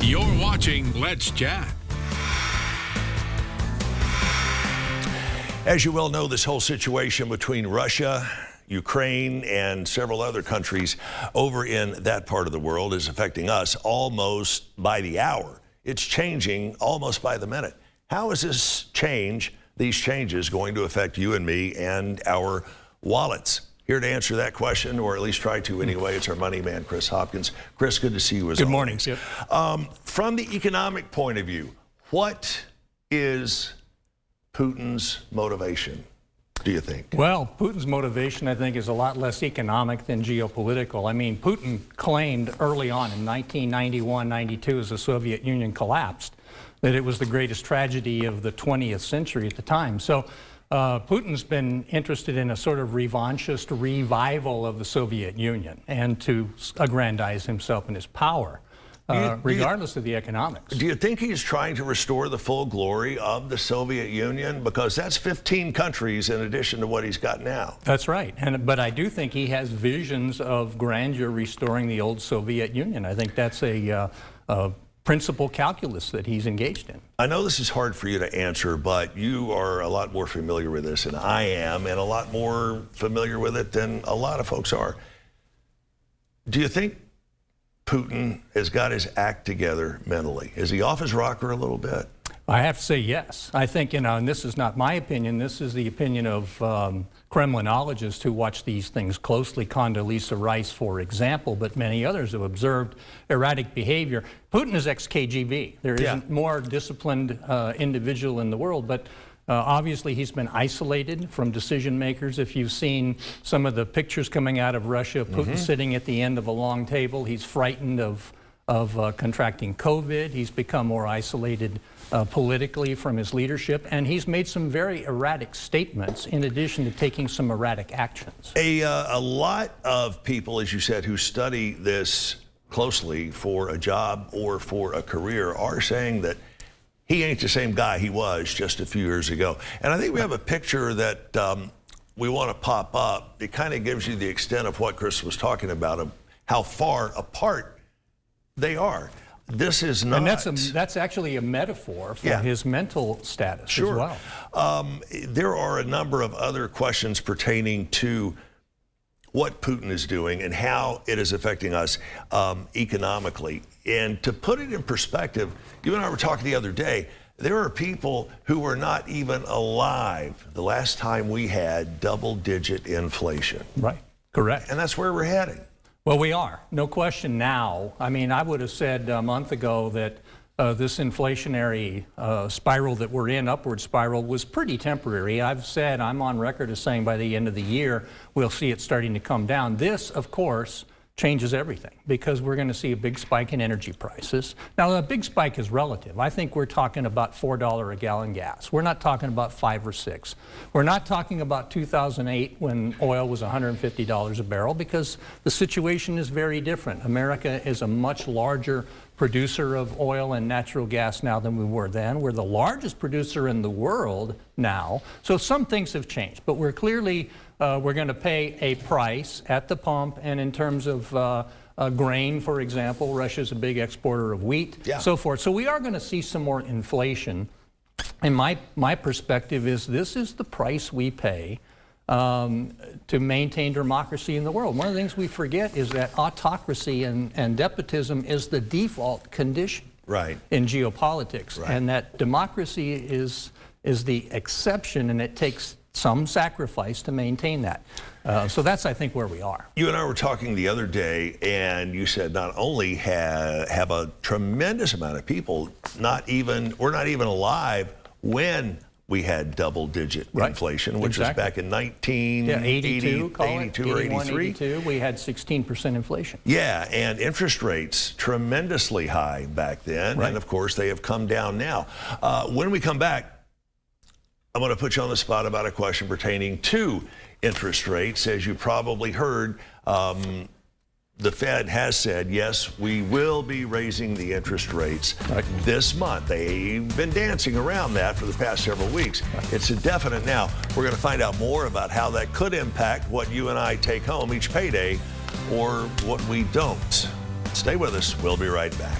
You're watching Let's Chat. As you well know, this whole situation between Russia, Ukraine, and several other countries over in that part of the world is affecting us almost by the hour. It's changing almost by the minute. How is these changes going to affect you and me and our wallets? Here to answer that question, or at least try to anyway, it's our money man, Chris Hopkins. Chris, good to see you as always. Good morning, Chip. From the economic point of view, what is Putin's motivation, do you think? Well, Putin's motivation, I think, is a lot less economic than geopolitical. I mean, Putin claimed early on in 1991-92, as the Soviet Union collapsed, that it was the greatest tragedy of the 20th century at the time. So Putin's been interested in a sort of revanchist revival of the Soviet Union and to aggrandize himself and his power. Regardless of the economics. Do you think he's trying to restore the full glory of the Soviet Union? Because that's 15 countries in addition to what he's got now. That's right. But I do think he has visions of grandeur restoring the old Soviet Union. I think that's a principal calculus that he's engaged in. I know this is hard for you to answer, but you are a lot more familiar with this than I am, and a lot more familiar with it than a lot of folks are. Do you think Putin has got his act together mentally? Is he off his rocker a little bit? I have to say yes. I think, and this is not my opinion, this is the opinion of Kremlinologists who watch these things closely, Condoleezza Rice, for example, but many others have observed erratic behavior. Putin is ex-KGB. There isn't more disciplined individual in the world, but obviously, he's been isolated from decision makers. If you've seen some of the pictures coming out of Russia, Putin sitting at the end of a long table, he's frightened of contracting COVID. He's become more isolated politically from his leadership, and he's made some very erratic statements in addition to taking some erratic actions. A lot of people, as you said, who study this closely for a job or for a career are saying that he ain't the same guy he was just a few years ago. And I think we have a picture that we want to pop up. It kind of gives you the extent of what Chris was talking about, of how far apart they are. This is not... And that's actually a metaphor for his mental status as well. There are a number of other questions pertaining to what Putin is doing and how it is affecting us economically. And to put it in perspective, you and I were talking the other day, there are people who were not even alive the last time we had double-digit inflation. Right, correct. And that's where we're heading. Well, we are, no question now. I mean, I would have said a month ago that this inflationary spiral that we're in, upward spiral, was pretty temporary. I've said, I'm on record as saying by the end of the year, we'll see it starting to come down. This, of course, changes everything because we're going to see a big spike in energy prices. Now, a big spike is relative. I think we're talking about $4 a gallon gas. We're not talking about $5 or $6. We're not talking about 2008 when oil was $150 a barrel because the situation is very different. America is a much larger producer of oil and natural gas now than we were then. We're the largest producer in the world now. So some things have changed, but we're clearly we're going to pay a price at the pump, and in terms of grain, for example, Russia's a big exporter of wheat, so forth. So we are going to see some more inflation. And my perspective is this is the price we pay to maintain democracy in the world. One of the things we forget is that autocracy and despotism is the default condition in geopolitics, and that democracy is the exception, and it takes some sacrifice to maintain that. So that's, I think, where we are. You and I were talking the other day, and you said not only have a tremendous amount of people we're not even alive when we had double-digit inflation, which was back in 1982 or 83. We had 16% inflation. Yeah, and interest rates tremendously high back then, and of course they have come down now. When we come back, I'm going to put you on the spot about a question pertaining to interest rates. As you probably heard, the Fed has said, yes, we will be raising the interest rates this month. They've been dancing around that for the past several weeks. It's a definite now. We're going to find out more about how that could impact what you and I take home each payday or what we don't. Stay with us. We'll be right back.